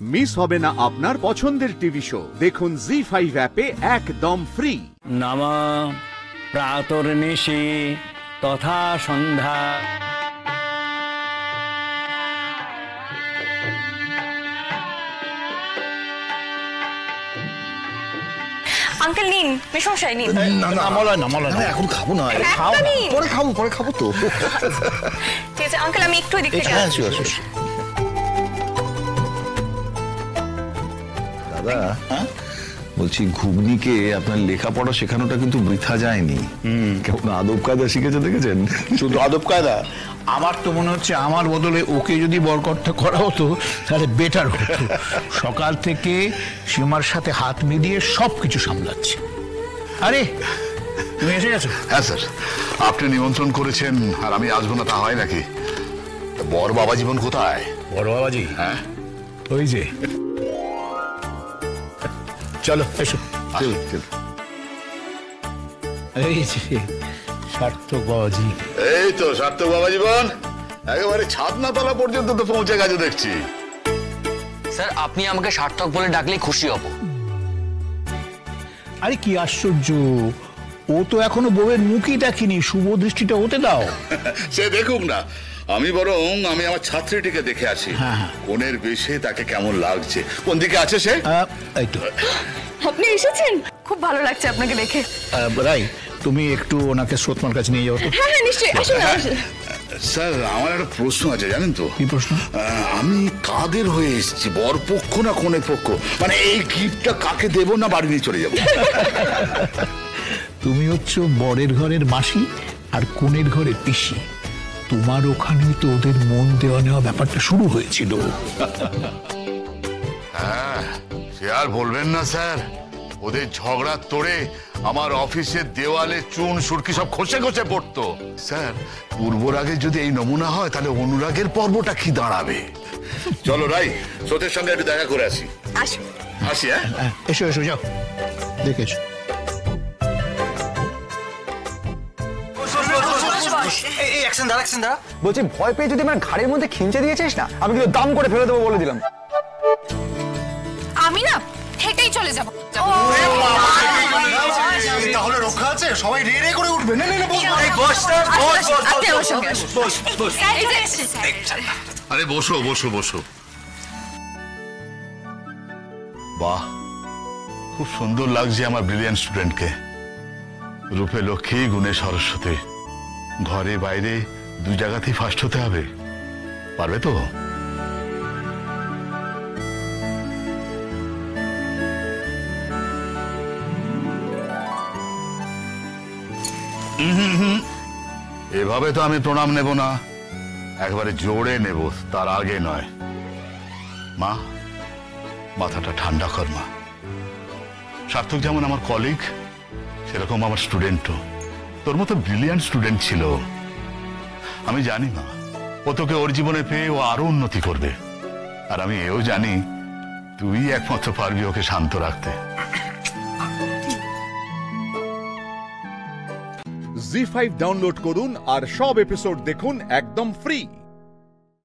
Miss হবে না আপনার পছন্দের টিভি শো। দেখুন জি5 অ্যাপে একদম ফ্রি। নামা প্রাতর্নিশি তথা সন্ধ্যা। আঙ্কেল নিন, মেশমশাই নিন। না না মলয় না, মলয় না, এখন খাবো না। পরে খাবো তো। ঠিক আছে আঙ্কেল, আমি একটু এদিক থেকে আসছি। দাদা বলছি, ঘুগনিকে আপনার লেখাপড়া শেখানোটা কিন্তু বৃথা যায়নি। কেমন আদব কায়দা শিখেছে দেখেছেন? শুধু আদব কায়দা, আমার তো মনে হচ্ছে আমার বদলে ওকে যদি বরকর্তা করা হতো তাহলে বেটার হতো। সকাল থেকে সীমার সাথে হাত মিলিয়ে সবকিছু সামলাচ্ছে। আরে তুমি এসে গেছো? হ্যাঁ স্যার, আপনি নিমন্ত্রণ করেছেন আর আমি আসবো না তা হয় নাকি? বর বাবা জীবন কোথায়? বড় বাবাজি, হ্যাঁ ওই যে। চলো এসো। এই যে সার্থক বাবাজি। এই তো সার্থক বাবা জীবন, একেবারে ছাদনাতলা পর্যন্ত তো পৌঁছে গেছে দেখছি। স্যার, আপনি আমাকে সার্থক বলে ডাকলেই খুশি হব। আরে কি আশ্চর্য, ও তো এখনো বউয়ের মুখই দেখেনি, শুভ দৃষ্টিটা হতে দাও। সে দেখুক না, আমি আমার ছাত্রীটিকে দেখে আসি। কোনের বেশে তাকে কেমন লাগছে, কোন দিকে আছে সে। এই তো আপনি এসেছেন, খুব ভালো লাগছে আপনাকে দেখে। রাই, তুমি একটু ওনাকে স্রোতমার কাছে নিয়ে যাও তো। হ্যাঁ হ্যাঁ নিশ্চয়ই, আসুন আসুন। স্যার, আমার একটা প্রশ্ন আছে জানেন তো? কি প্রশ্ন? আমি কাদের হয়ে এসেছি, বর পক্ষ না কনে পক্ষ? মানে এই গিফটটা কাকে দেবো না বাড়ি নিয়ে চলে যাবো? তুমি হচ্ছে বরের ঘরের মাসি আর কনের ঘরের পিসি। তোমার ওখানেই তো ওদের মন দেওয়া নেওয়া ব্যাপারটা শুরু হয়েছিল। হ্যাঁ, সে আর বলবেন না স্যার, ওদের ঝগড়ার তোড়ে আমার অফিসের দেওয়ালে চুন সুরকি সব খসে খসে পড়তো। স্যার, পূর্বরাগের যদি এই নমুনা হয় তাহলে অনুরাগের পর্বটা কি দাঁড়াবে? চলো রাই, স্রোতের সঙ্গে একটু দেখা করে আসি। আসুন। আসি। হ্যাঁ, এসো এসো, যাও দেখেছো। বলছি, ভয় পেয়ে যদি আমার ঘাড়ের মধ্যে খিঞ্চে দিয়েছিস না, আমি কিন্তু দাম করে ফেলে দেবো বলে দিলাম। আমি না হেঁটেই চলে যাব। তাহলে রক্ষা আছে, সবাই রে রে করে উঠবে। না না না, আপনি আমার সঙ্গে আসুন। আরে বসো বসো বসো। বাহ, খুব সুন্দর লাগছে আমার ব্রিলিয়ান্ট স্টুডেন্টকে। রূপে লক্ষ্মী, গুণে সরস্বতী, ঘরে বাইরে দু জায়গাতেই ফার্স্ট হতে হবে। পারবে তো? এভাবে তো আমি প্রণাম নেব না, একবারে জোরে নেব, তার আগে নয়। মা, মাথাটা ঠান্ডা কর মা। সার্থক যেমন আমার কলিগ, সেরকম আমার স্টুডেন্টও। তোর মতো ব্রিলিয়ান্ট স্টুডেন্ট ছিল। আমি জানি মা, ও তোকে ওর জীবনে পেয়ে ও আরো উন্নতি করবে। আর আমি এও জানি তুই একমাত্র পারবি ওকে শান্ত রাখতে। জি5 ডাউনলোড করুন আর সব এপিসোড দেখুন একদম ফ্রি।